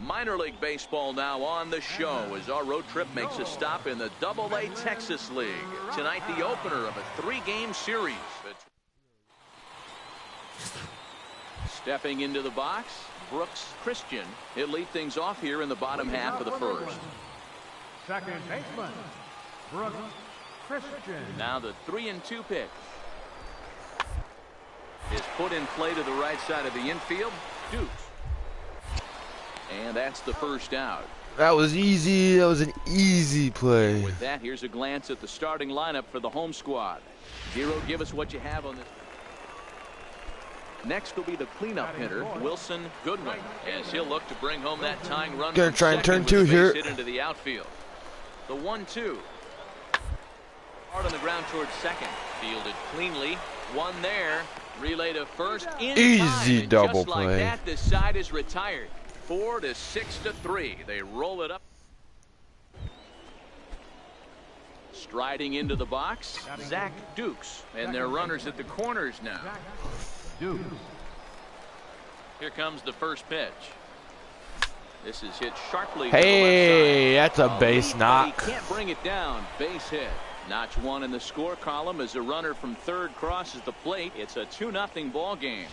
Minor League Baseball now on the show as our road trip makes a stop in the AA Texas League. Tonight, the opener of a 3-game series. Stepping into the box, Brooks Christian. He'll lead things off here in the bottom half of the first. Second baseman, Brooks Christian. Now the 3-2 pitch is put in play to the right side of the infield. Dukes. And that's the first out. That was easy. That was an easy play. And with that, here's a glance at the starting lineup for the home squad. Zero, give us what you have on this. Next will be the cleanup hitter, Wilson Goodwin, as he'll look to bring home that tying run. Gonna try and turn two here. Hit into the outfield. The 1-2. Hard on the ground towards second. Fielded cleanly. One there. Relay to first. Easy double play. Just like that, this side is retired. 4 to 6-3. They roll it up. Striding into the box, Zack Dukes, and their runners at the corners now. Here comes the first pitch. This is hit sharply. Hey, that's a base knock. He can't bring it down. Base hit. Notch one in the score column as a runner from third crosses the plate. It's a 2-0 ball game.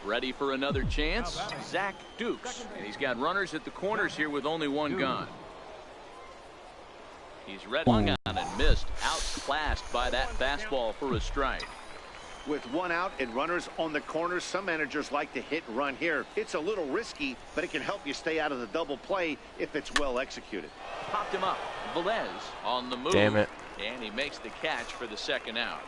Ready for another chance, Zack Dukes. And he's got runners at the corners here with only one gone. He's swung on and missed, outclassed by that fastball for a strike. With one out and runners on the corners, some managers like to hit and run here. It's a little risky, but it can help you stay out of the double play if it's well executed. Popped him up. Velez on the move. Damn it. And he makes the catch for the second out.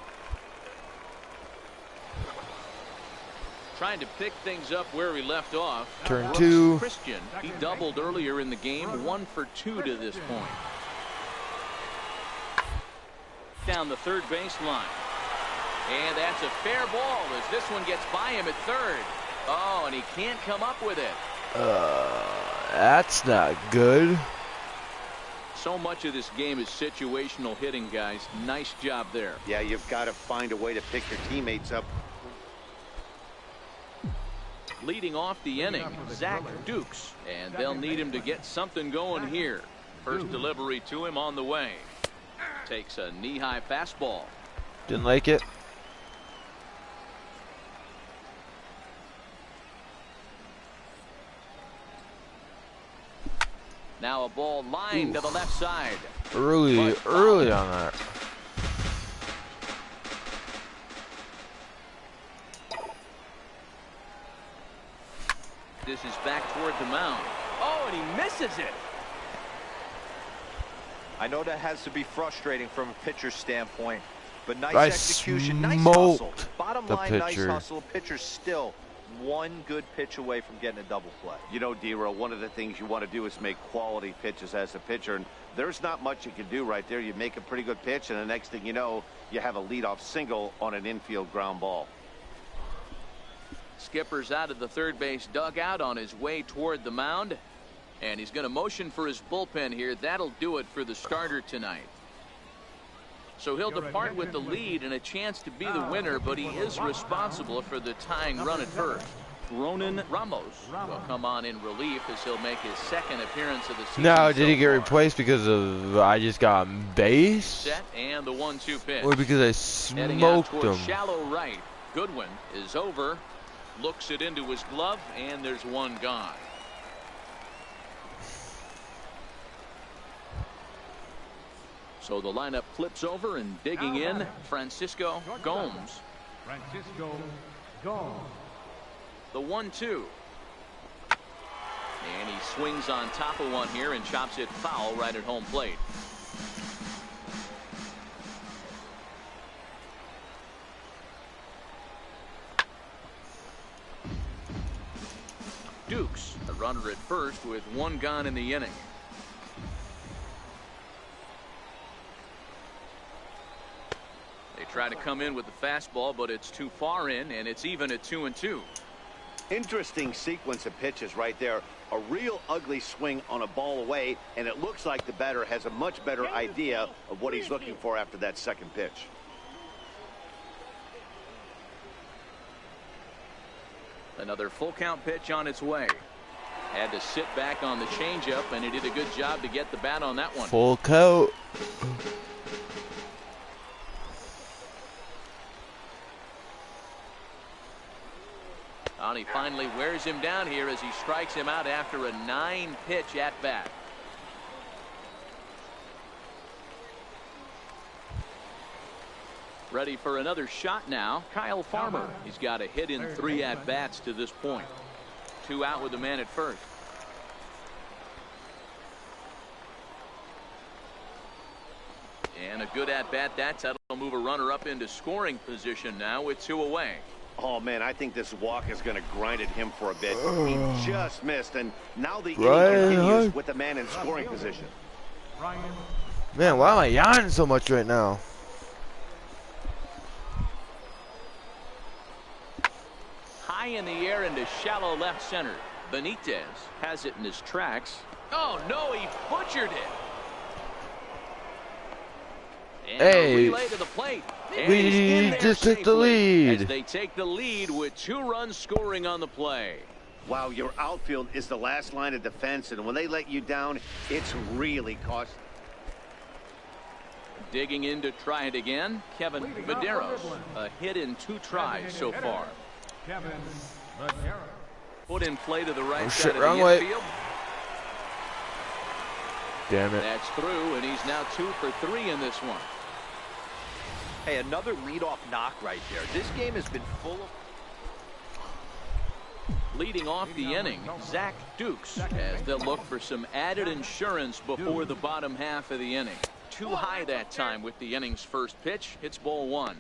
Trying to pick things up where we left off. Turn Brooks two. Christian. He doubled earlier in the game. 1 for 2 to this point. Down the third baseline. And that's a fair ball as this one gets by him at third. Oh, and he can't come up with it. That's not good. So much of this game is situational hitting, guys. Nice job there. Yeah, you've got to find a way to pick your teammates up. Leading off the inning, Zack Dukes, and they'll need him to get something going here. First delivery to him on the way. Takes a knee-high fastball. Didn't like it. Now a ball lined to the left side. Early on that. This is back toward the mound. Oh, and he misses it. I know that has to be frustrating from a pitcher's standpoint, but nice I execution, nice hustle. smoked Bottom the line, nice pitcher. hustle. Pitcher's still one good pitch away from getting a double play. You know, D-Row, one of the things you want to do is make quality pitches as a pitcher, and there's not much you can do right there. You make a pretty good pitch, and the next thing you know, you have a leadoff single on an infield ground ball. Skipper's out of the third base dugout on his way toward the mound. And he's going to motion for his bullpen here. That'll do it for the starter tonight. So he'll depart with the lead and a chance to be the winner, but he is responsible for the tying run at first. Ronan Ramos will come on in relief as he'll make his second appearance of the season. Now, did he get replaced because of I just got base? Set and the 1-2 pitch. Or because I Heading out smoked toward him? shallow right. Goodwin is over. Looks it into his glove, and there's one gone. So the lineup flips over and digging in, Francisco Gomes. Francisco Gomes. The 1-2. And he swings on top of one here and chops it foul right at home plate. Dukes, a runner at first with one gone in the inning. They try to come in with the fastball, but it's too far in, and it's even at 2-2. Interesting sequence of pitches right there. A real ugly swing on a ball away, and it looks like the batter has a much better idea of what he's looking for after that second pitch. Another full count pitch on its way. Had to sit back on the changeup, and he did a good job to get the bat on that one. Full coat. And he finally wears him down here as he strikes him out after a 9-pitch at bat. Ready for another shot now, Kyle Farmer. He's got a hit in 3 at bats to this point. 2 out with the man at first. And a good at bat. That'll move a runner up into scoring position now with 2 away. Oh, man, I think this walk is going to grind at him for a bit. He just missed, and now the inning continues with the man in scoring position. Man, why am I yawning so much right now? High in the air into shallow left center. Benitez has it in his tracks. Oh, no, he butchered it. And hey, a relay to the plate. And we just took the lead. As they take the lead with 2 runs scoring on the play. Wow, your outfield is the last line of defense, and when they let you down, it's really costly. Digging in to try it again, Kevin Medeiros. A hit in 2 tries so far. Kevin Medeiros. Put in play to the right shit, side of wrong the way. infield. Damn it. That's through, and he's now 2 for 3 in this one. Hey, another leadoff knock right there. This game has been full of... Leading off the inning, Zack Dukes, as they'll look for some added insurance before the bottom half of the inning. Too high that time with the inning's first pitch. It's ball 1.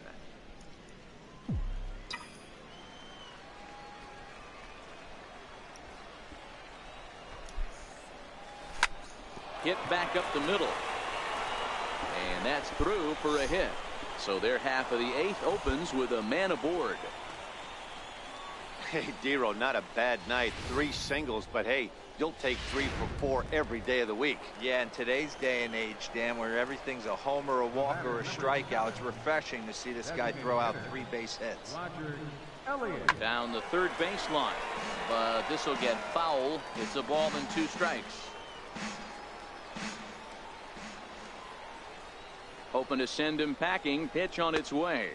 Hit back up the middle. And that's through for a hit. So their half of the 8th opens with a man aboard. Hey, Dero, not a bad night. 3 singles, but hey, you'll take 3 for 4 every day of the week. Yeah, in today's day and age, Dan, where everything's a homer, a walk, or a strikeout, it's refreshing to see this guy throw out 3 base hits. Down the third baseline. But this will get foul. It's a ball and 2 strikes. Hoping to send him packing. Pitch on its way.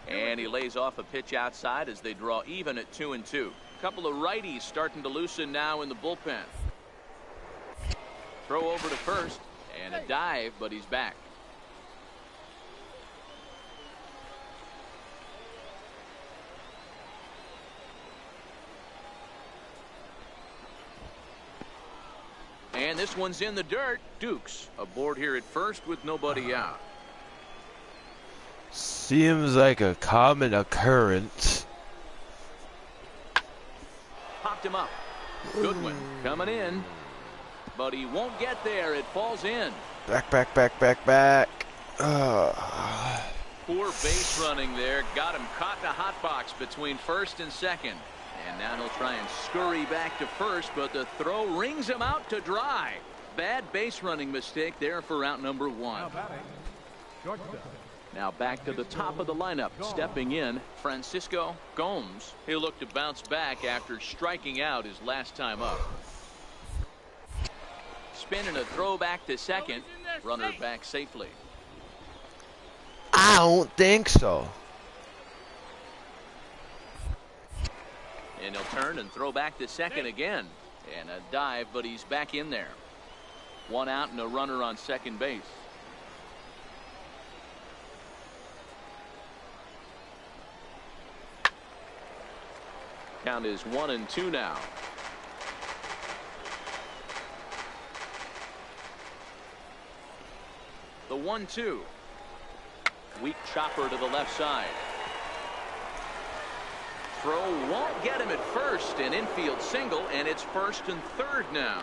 And he lays off a pitch outside as they draw even at 2-2. Couple of righties starting to loosen now in the bullpen. Throw over to first and a dive, but he's back. And this one's in the dirt. Dukes aboard here at first with nobody out. Seems like a common occurrence. Popped him up. Goodwin coming in. But he won't get there. It falls in. Back. Poor base running there. Got him caught in a hot box between first and second. And now he'll try and scurry back to first, but the throw rings him out to dry. Bad base running mistake there for out number 1. Now back to the top of the lineup. Stepping in, Francisco Gomes. He'll look to bounce back after striking out his last time up. Spinning a throw back to second. Runner back safely. I don't think so. And he'll turn and throw back to second again. And a dive, but he's back in there. 1 out and a runner on second base. Count is 1-2 now. The 1-2. Weak chopper to the left side. Throw won't get him at first. An infield single, and it's first and third now.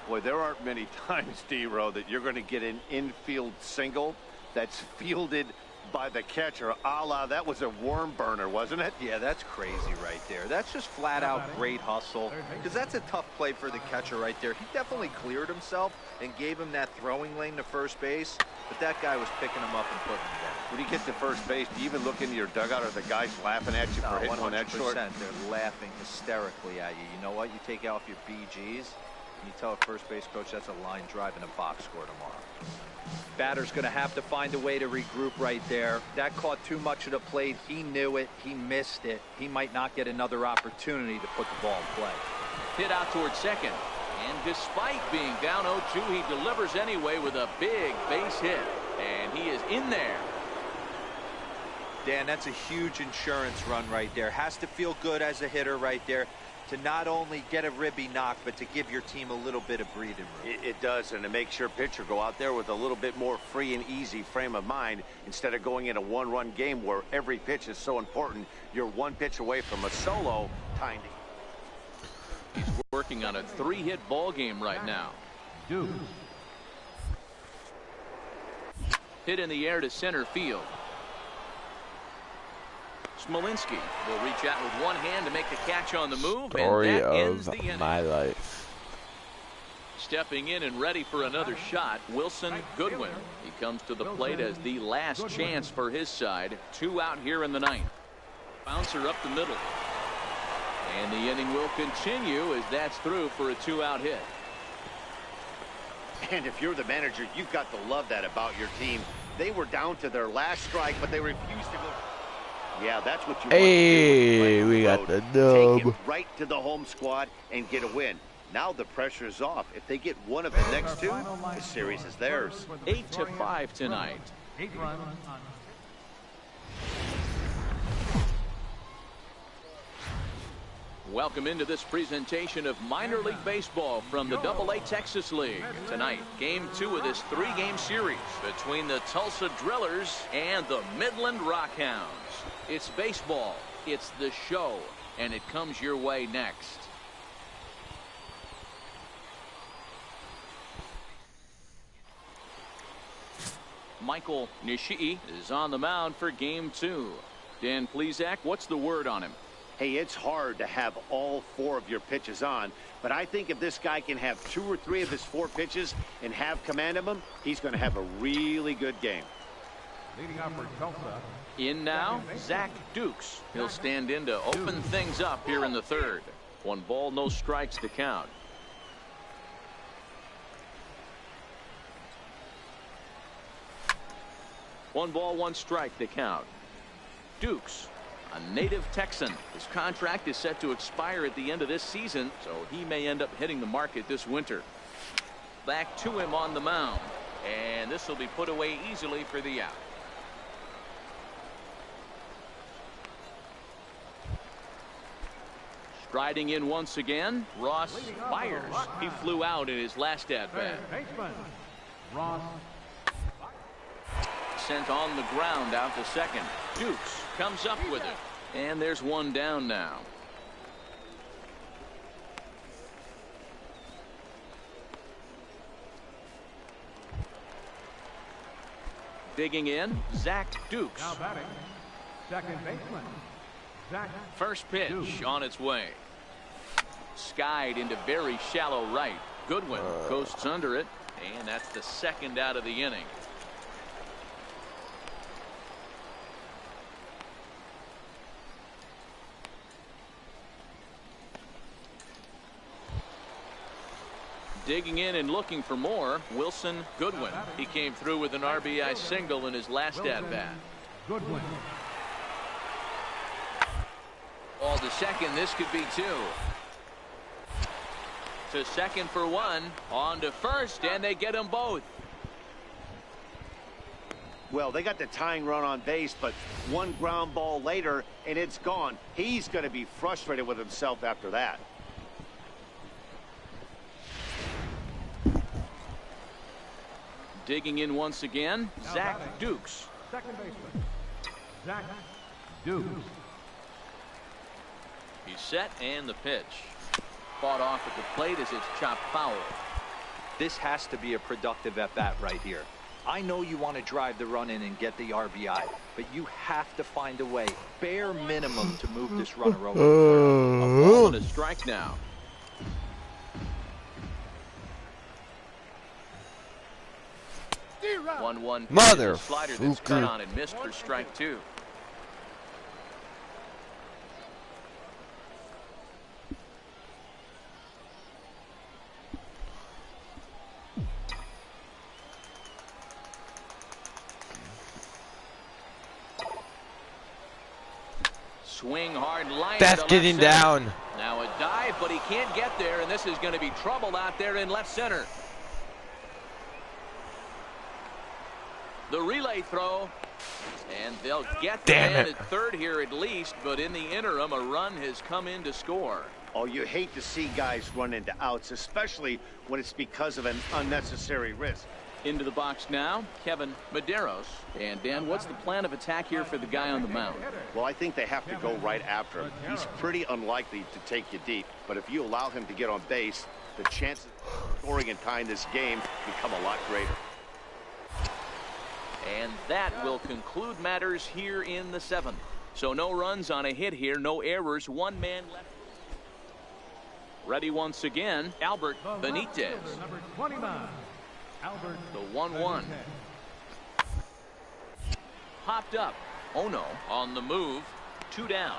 Boy, there aren't many times, D-Row, that you're going to get an infield single that's fielded by the catcher. A la, that was a worm burner, wasn't it? Yeah, that's crazy right there. That's just flat out great hustle, because that's a tough play for the catcher right there. He definitely cleared himself and gave him that throwing lane to first base. but that guy was picking him up and putting him down. When you get to first base, do you even look into your dugout? Are the guys laughing at you for hitting one that short? 100%. They're laughing hysterically at you. You know what? You take off your BGs, and you tell a first base coach that's a line drive and a box score tomorrow. Batter's going to have to find a way to regroup right there. That caught too much of the plate. He knew it. He missed it. He might not get another opportunity to put the ball in play. Hit out towards second. And despite being down 0-2, he delivers anyway with a big base hit. And he is in there. Dan, that's a huge insurance run right there. Has to feel good as a hitter right there to not only get a ribby knock, but to give your team a little bit of breathing room. It does, and it makes your pitcher go out there with a little bit more free and easy frame of mind instead of going in a one-run game where every pitch is so important. You're one pitch away from a solo tying. He's working on a 3-hit ball game right now. Hit in the air to center field. Smolinski will reach out with one hand to make the catch on the move, Story and that ends of the inning. my life. Stepping in and ready for another shot, Wilson Goodwin. He comes to the plate as the last chance for his side. 2 out here in the ninth. Bouncer up the middle. And the inning will continue as that's through for a 2-out hit. And if you're the manager, you've got to love that about your team. They were down to their last strike, but they refused to go. Yeah, that's what you want to do. Hey, we got the Take dub. it right to the home squad and get a win. Now the pressure is off. If they get one of the next 2, the series is theirs. 8-5 tonight. 8 runs on. Welcome into this presentation of minor league baseball from the AA Texas League. Tonight, game 2 of this 3-game series between the Tulsa Drillers and the Midland Rockhounds. It's baseball, it's the show, and it comes your way next. Michael Nishii is on the mound for game 2. Dan Plesac, what's the word on him? Hey, it's hard to have all 4 of your pitches on, but I think if this guy can have 2 or 3 of his 4 pitches and have command of them, he's going to have a really good game. Leading off for Tulsa. In now, Zack Dukes. He'll stand in to open things up here in the 3rd. 1 ball, no strikes to count. One ball, 1 strike to count. Dukes, a native Texan. His contract is set to expire at the end of this season, so he may end up hitting the market this winter. Back to him on the mound, and this will be put away easily for the out. Striding in once again, Ross Byers. He flew out in his last at-bat. Baseman Ross. Sent on the ground out to second. Dukes comes up with it. And there's 1 down now. Digging in, Zack Dukes. Now batting. Second baseman Zack. First pitch on its way. Skied into very shallow right. Goodwin coasts under it, and that's the 2nd out of the inning. Digging in and looking for more, Wilson Goodwin. He came through with an RBI single in his last at-bat. Goodwin. Ball to second. This could be 2. To second for 1. On to first, and they get them both. Well, they got the tying run on base, but 1 ground ball later, and it's gone. He's going to be frustrated with himself after that. Digging in once again, Zack Dukes. Second baseman Zack Dukes. He's set, and the pitch. Fought off at the plate as it's chopped foul. This has to be a productive at-bat right here. I know you want to drive the run in and get the RBI, but you have to find a way, bare minimum, to move this runner over. A ball and a strike now. 1-1. Mother Slider that's cut fucker. on and missed for strike 2. Swing hard line. That's getting down. Now a dive, but he can't get there, and this is going to be trouble out there in left center. The relay throw, and they'll get the man at third here at least, but in the interim, a run has come in to score. Oh, you hate to see guys run into outs, especially when it's because of an unnecessary risk. Into the box now, Kevin Medeiros. And Dan, what's the plan of attack here for the guy on the mound? Well, I think they have to go right after him. He's pretty unlikely to take you deep, but if you allow him to get on base, the chances of scoring and tying this game become a lot greater. And that will conclude matters here in the 7th. So no runs on a hit here, no errors, one man left. Ready once again, Albert Benitez. Number 29. Albert. The 1-1. Popped up. Oh no. On the move. 2 down.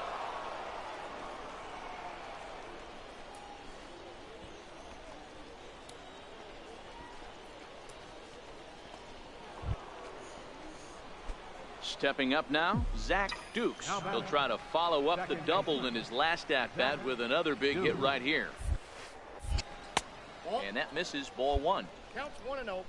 Stepping up now, Zack Dukes. He'll try to follow up the double in his last at-bat with another big hit right here. And that misses, ball 1. Counts 1-0.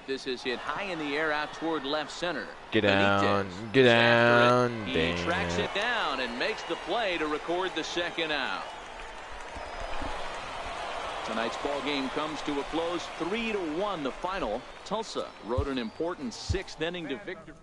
This is hit high in the air out toward left center. Get down. Benitez Get is after down. it. He Dang tracks it. it down and makes the play to record the second out. Tonight's ball game comes to a close, 3-1 the final. Tulsa wrote an important 6th inning to victory.